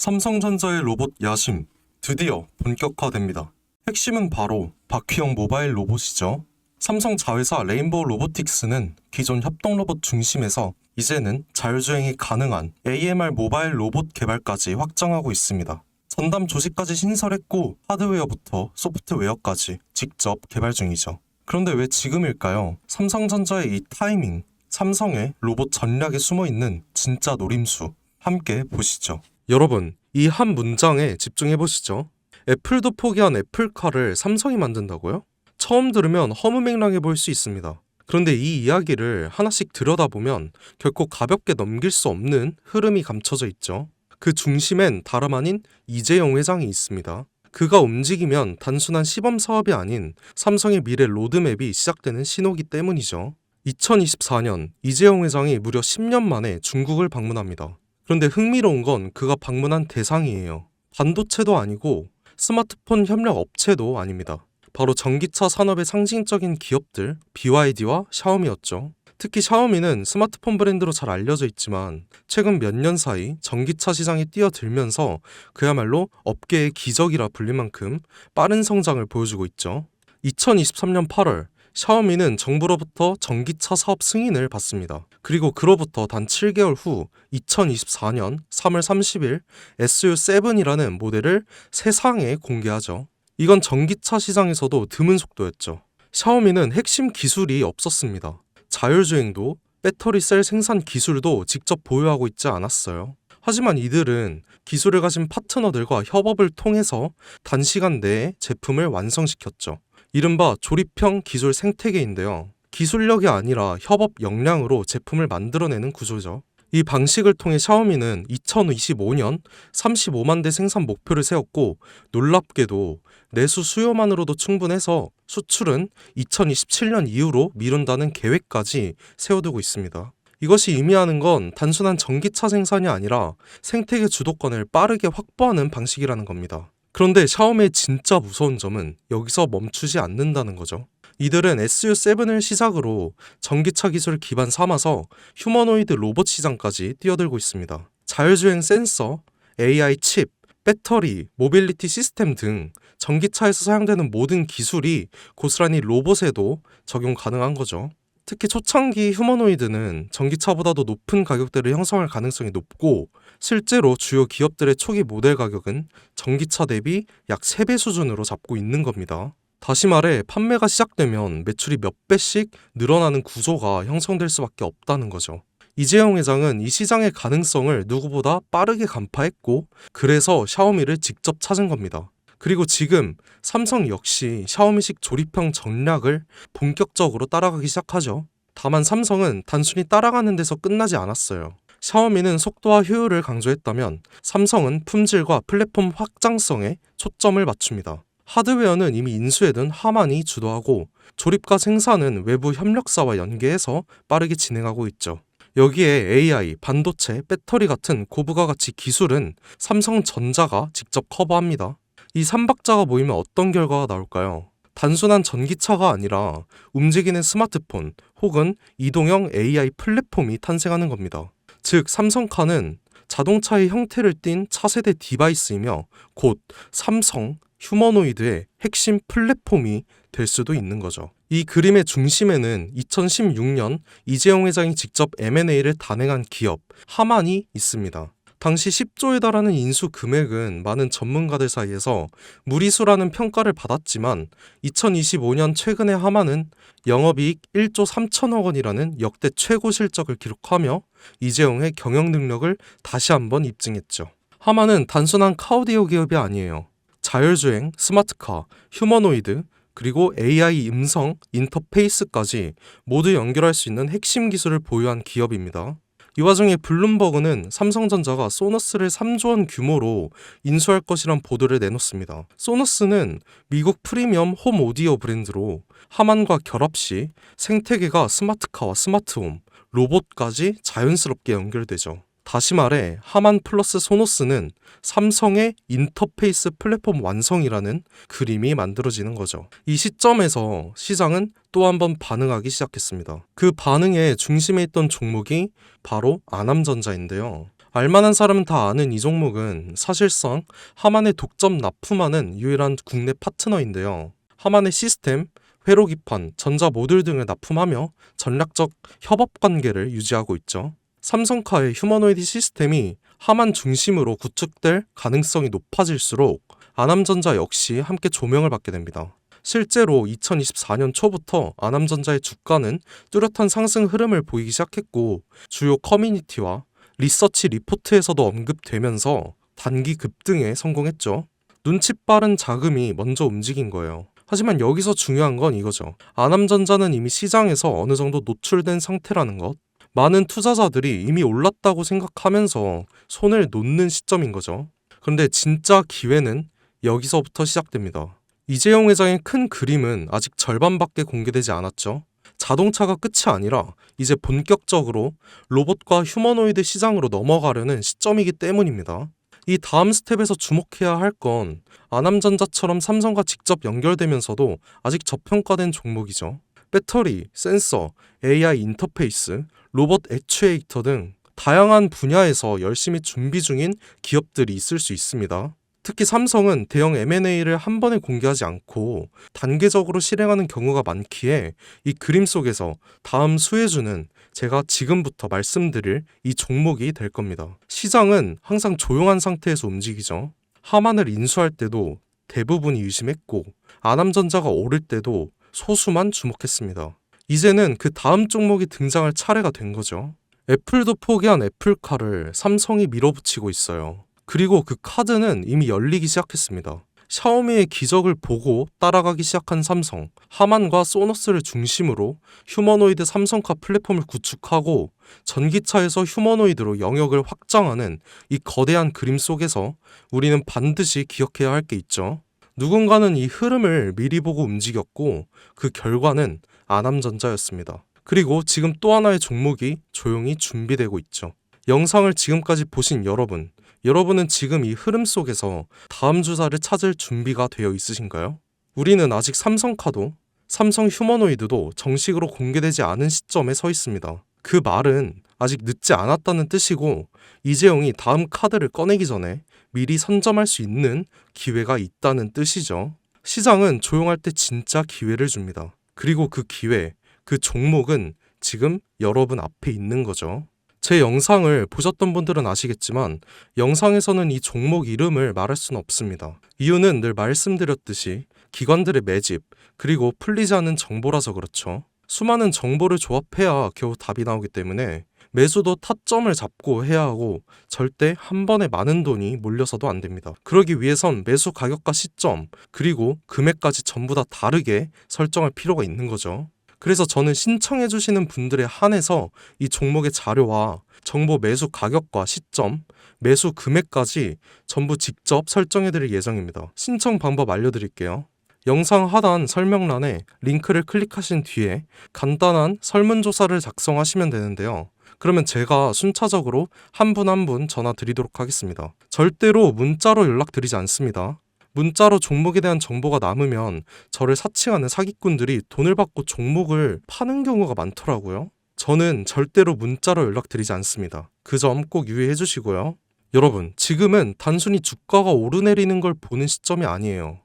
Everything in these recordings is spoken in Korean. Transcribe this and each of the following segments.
삼성전자의 로봇 야심, 드디어 본격화됩니다. 핵심은 바로 바퀴형 모바일 로봇이죠. 삼성 자회사 레인보우 로보틱스는 기존 협동 로봇 중심에서 이제는 자율주행이 가능한 AMR 모바일 로봇 개발까지 확장하고 있습니다. 전담 조직까지 신설했고 하드웨어부터 소프트웨어까지 직접 개발 중이죠. 그런데 왜 지금일까요? 삼성전자의 이 타이밍, 삼성의 로봇 전략에 숨어있는 진짜 노림수, 함께 보시죠. 여러분, 이 한 문장에 집중해보시죠. 애플도 포기한 애플카를 삼성이 만든다고요? 처음 들으면 허무맹랑해 보일 수 있습니다. 그런데 이 이야기를 하나씩 들여다보면 결코 가볍게 넘길 수 없는 흐름이 감춰져 있죠. 그 중심엔 다름 아닌 이재용 회장이 있습니다. 그가 움직이면 단순한 시범 사업이 아닌 삼성의 미래 로드맵이 시작되는 신호기 때문이죠. 2024년 이재용 회장이 무려 10년 만에 중국을 방문합니다. 그런데 흥미로운 건 그가 방문한 대상이에요. 반도체도 아니고 스마트폰 협력 업체도 아닙니다. 바로 전기차 산업의 상징적인 기업들 BYD와 샤오미였죠. 특히 샤오미는 스마트폰 브랜드로 잘 알려져 있지만 최근 몇 년 사이 전기차 시장에 뛰어들면서 그야말로 업계의 기적이라 불릴 만큼 빠른 성장을 보여주고 있죠. 2023년 8월 샤오미는 정부로부터 전기차 사업 승인을 받습니다. 그리고 그로부터 단 7개월 후 2024년 3월 30일 SU7이라는 모델을 세상에 공개하죠. 이건 전기차 시장에서도 드문 속도였죠. 샤오미는 핵심 기술이 없었습니다. 자율주행도 배터리 셀 생산 기술도 직접 보유하고 있지 않았어요. 하지만 이들은 기술을 가진 파트너들과 협업을 통해서 단시간 내에 제품을 완성시켰죠. 이른바 조립형 기술 생태계인데요. 기술력이 아니라 협업 역량으로 제품을 만들어내는 구조죠. 이 방식을 통해 샤오미는 2025년 35만 대 생산 목표를 세웠고 놀랍게도 내수 수요만으로도 충분해서 수출은 2027년 이후로 미룬다는 계획까지 세워두고 있습니다. 이것이 의미하는 건 단순한 전기차 생산이 아니라 생태계 주도권을 빠르게 확보하는 방식이라는 겁니다. 그런데 샤오미의 진짜 무서운 점은 여기서 멈추지 않는다는 거죠. 이들은 SU7을 시작으로 전기차 기술을 기반 삼아서 휴머노이드 로봇 시장까지 뛰어들고 있습니다. 자율주행 센서, AI 칩, 배터리, 모빌리티 시스템 등 전기차에서 사용되는 모든 기술이 고스란히 로봇에도 적용 가능한 거죠. 특히 초창기 휴머노이드는 전기차보다도 높은 가격대를 형성할 가능성이 높고 실제로 주요 기업들의 초기 모델 가격은 전기차 대비 약 3배 수준으로 잡고 있는 겁니다. 다시 말해 판매가 시작되면 매출이 몇 배씩 늘어나는 구조가 형성될 수밖에 없다는 거죠. 이재용 회장은 이 시장의 가능성을 누구보다 빠르게 간파했고 그래서 샤오미를 직접 찾은 겁니다. 그리고 지금 삼성 역시 샤오미식 조립형 전략을 본격적으로 따라가기 시작하죠. 다만 삼성은 단순히 따라가는 데서 끝나지 않았어요. 샤오미는 속도와 효율을 강조했다면 삼성은 품질과 플랫폼 확장성에 초점을 맞춥니다. 하드웨어는 이미 인수해둔 하만이 주도하고 조립과 생산은 외부 협력사와 연계해서 빠르게 진행하고 있죠. 여기에 AI, 반도체, 배터리 같은 고부가 가치 기술은 삼성전자가 직접 커버합니다. 이 3박자가 모이면 어떤 결과가 나올까요? 단순한 전기차가 아니라 움직이는 스마트폰 혹은 이동형 AI 플랫폼이 탄생하는 겁니다. 즉 삼성카는 자동차의 형태를 띤 차세대 디바이스이며 곧 삼성 휴머노이드의 핵심 플랫폼이 될 수도 있는 거죠. 이 그림의 중심에는 2016년 이재용 회장이 직접 M&A를 단행한 기업 하만이 있습니다. 당시 10조에 달하는 인수 금액은 많은 전문가들 사이에서 무리수라는 평가를 받았지만 2025년 최근에 하만은 영업이익 1조 3천억 원이라는 역대 최고 실적을 기록하며 이재용의 경영 능력을 다시 한번 입증했죠. 하만은 단순한 카오디오 기업이 아니에요. 자율주행, 스마트카, 휴머노이드, 그리고 AI 음성, 인터페이스까지 모두 연결할 수 있는 핵심 기술을 보유한 기업입니다. 이 와중에 블룸버그는 삼성전자가 소너스를 3조 원 규모로 인수할 것이란 보도를 내놓습니다. 소너스는 미국 프리미엄 홈 오디오 브랜드로 하만과 결합 시 생태계가 스마트카와 스마트홈, 로봇까지 자연스럽게 연결되죠. 다시 말해 하만 플러스 소노스는 삼성의 인터페이스 플랫폼 완성이라는 그림이 만들어지는 거죠. 이 시점에서 시장은 또 한 번 반응하기 시작했습니다. 그 반응의 중심에 있던 종목이 바로 아남전자인데요. 알만한 사람은 다 아는 이 종목은 사실상 하만의 독점 납품하는 유일한 국내 파트너인데요. 하만의 시스템, 회로 기판, 전자 모듈 등을 납품하며 전략적 협업 관계를 유지하고 있죠. 삼성카의 휴머노이드 시스템이 하만 중심으로 구축될 가능성이 높아질수록 아남전자 역시 함께 조명을 받게 됩니다. 실제로 2024년 초부터 아남전자의 주가는 뚜렷한 상승 흐름을 보이기 시작했고 주요 커뮤니티와 리서치 리포트에서도 언급되면서 단기 급등에 성공했죠. 눈치 빠른 자금이 먼저 움직인 거예요. 하지만 여기서 중요한 건 이거죠. 아남전자는 이미 시장에서 어느 정도 노출된 상태라는 것. 많은 투자자들이 이미 올랐다고 생각하면서 손을 놓는 시점인 거죠. 그런데 진짜 기회는 여기서부터 시작됩니다. 이재용 회장의 큰 그림은 아직 절반밖에 공개되지 않았죠. 자동차가 끝이 아니라 이제 본격적으로 로봇과 휴머노이드 시장으로 넘어가려는 시점이기 때문입니다. 이 다음 스텝에서 주목해야 할 건 아남전자처럼 삼성과 직접 연결되면서도 아직 저평가된 종목이죠. 배터리, 센서, AI 인터페이스, 로봇 액추에이터 등 다양한 분야에서 열심히 준비 중인 기업들이 있을 수 있습니다. 특히 삼성은 대형 M&A를 한 번에 공개하지 않고 단계적으로 실행하는 경우가 많기에 이 그림 속에서 다음 수혜주는 제가 지금부터 말씀드릴 이 종목이 될 겁니다. 시장은 항상 조용한 상태에서 움직이죠. 하만을 인수할 때도 대부분이 의심했고 아남전자가 오를 때도 소수만 주목했습니다. 이제는 그 다음 종목이 등장할 차례가 된 거죠. 애플도 포기한 애플카를 삼성이 밀어붙이고 있어요. 그리고 그 카드는 이미 열리기 시작했습니다. 샤오미의 기적을 보고 따라가기 시작한 삼성, 하만과 소너스를 중심으로 휴머노이드 삼성카 플랫폼을 구축하고 전기차에서 휴머노이드로 영역을 확장하는 이 거대한 그림 속에서 우리는 반드시 기억해야 할 게 있죠. 누군가는 이 흐름을 미리 보고 움직였고 그 결과는 아남전자였습니다. 그리고 지금 또 하나의 종목이 조용히 준비되고 있죠. 영상을 지금까지 보신 여러분은 지금 이 흐름 속에서 다음 주사를 찾을 준비가 되어 있으신가요? 우리는 아직 삼성카도, 삼성 휴머노이드도 정식으로 공개되지 않은 시점에 서 있습니다. 그 말은 아직 늦지 않았다는 뜻이고 이재용이 다음 카드를 꺼내기 전에 미리 선점할 수 있는 기회가 있다는 뜻이죠. 시장은 조용할 때 진짜 기회를 줍니다. 그리고 그 기회, 그 종목은 지금 여러분 앞에 있는 거죠. 제 영상을 보셨던 분들은 아시겠지만 영상에서는 이 종목 이름을 말할 수는 없습니다. 이유는 늘 말씀드렸듯이 기관들의 매집, 그리고 풀리지 않는 정보라서 그렇죠. 수많은 정보를 조합해야 겨우 답이 나오기 때문에 매수도 타점을 잡고 해야 하고 절대 한 번에 많은 돈이 몰려서도 안 됩니다. 그러기 위해선 매수 가격과 시점, 그리고 금액까지 전부 다 다르게 설정할 필요가 있는 거죠. 그래서 저는 신청해 주시는 분들에 한해서 이 종목의 자료와 정보 매수 가격과 시점, 매수 금액까지 전부 직접 설정해 드릴 예정입니다. 신청 방법 알려드릴게요. 영상 하단 설명란에 링크를 클릭하신 뒤에 간단한 설문조사를 작성하시면 되는데요. 그러면 제가 순차적으로 한 분 한 분 전화 드리도록 하겠습니다. 절대로 문자로 연락드리지 않습니다. 문자로 종목에 대한 정보가 남으면 저를 사칭하는 사기꾼들이 돈을 받고 종목을 파는 경우가 많더라고요. 저는 절대로 문자로 연락드리지 않습니다. 그 점 꼭 유의해 주시고요. 여러분, 지금은 단순히 주가가 오르내리는 걸 보는 시점이 아니에요.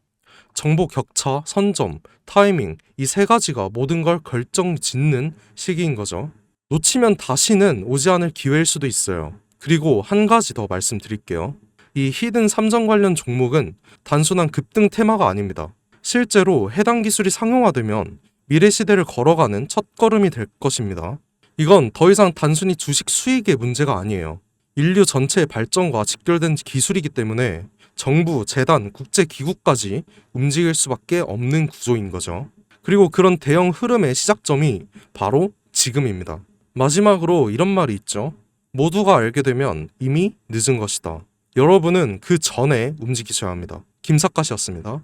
정보 격차, 선점, 타이밍 이 세 가지가 모든 걸 결정짓는 시기인 거죠. 놓치면 다시는 오지 않을 기회일 수도 있어요. 그리고 한 가지 더 말씀드릴게요. 이 히든 삼성 관련 종목은 단순한 급등 테마가 아닙니다. 실제로 해당 기술이 상용화되면 미래 시대를 걸어가는 첫걸음이 될 것입니다. 이건 더 이상 단순히 주식 수익의 문제가 아니에요. 인류 전체의 발전과 직결된 기술이기 때문에 정부, 재단, 국제기구까지 움직일 수밖에 없는 구조인 거죠. 그리고 그런 대형 흐름의 시작점이 바로 지금입니다. 마지막으로 이런 말이 있죠. 모두가 알게 되면 이미 늦은 것이다. 여러분은 그 전에 움직이셔야 합니다. 김사카시였습니다.